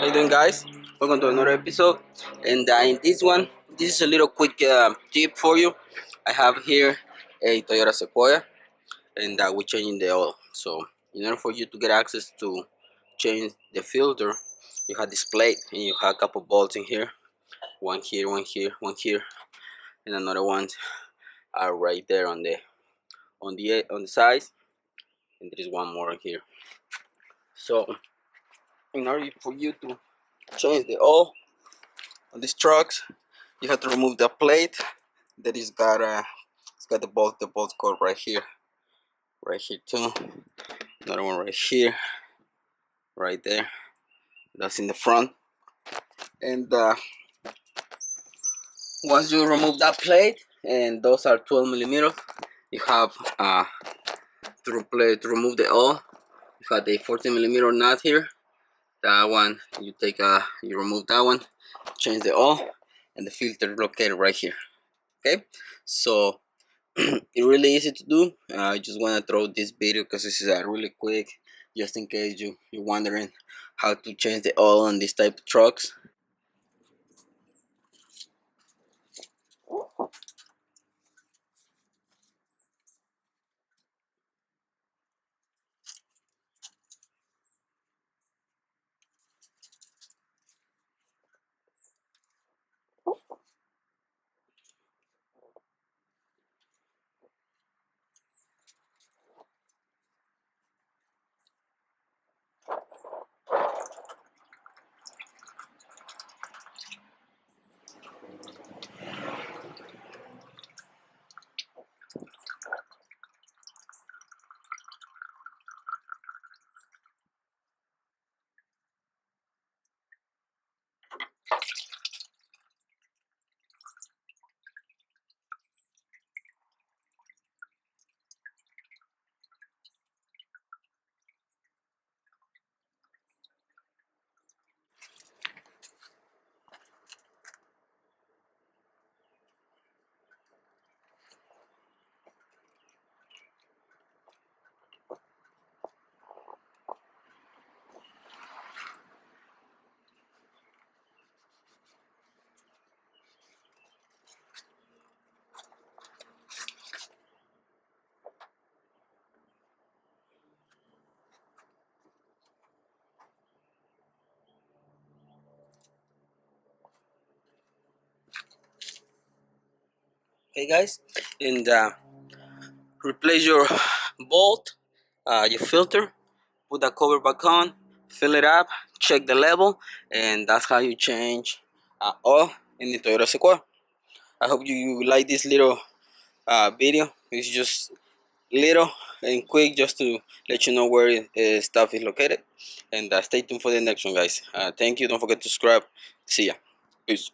you doing, guys? Welcome to another episode. And in this one, this is a little quick tip for you. I have here a Toyota Sequoia, and we're changing the oil. So in order for you to get access to change the filter, you have this plate and you have a couple bolts in here. One here, one here, one here, and another one are right there on the sides, and there is one more here. So in order for you to change the oil on these trucks, you have to remove the plate that is got it's got the bolt cord right here too. Another one right here, right there. That's in the front. And once you remove that plate, and those are 12 millimeters, you have to remove the oil. You have a 14 millimeter nut here. That one you you remove that one, change the oil, and the filter located right here. Okay, so it's really easy to do. I just want to throw this video because this is really quick, just in case you're wondering how to change the oil on this type of trucks. Okay, guys, and replace your bolt, your filter, put that cover back on, fill it up, check the level, and that's how you change oil in the Toyota Sequoia. I hope you like this little video. It's just little and quick, just to let you know where stuff is located. And stay tuned for the next one, guys. Thank you. Don't forget to subscribe. See ya. Peace.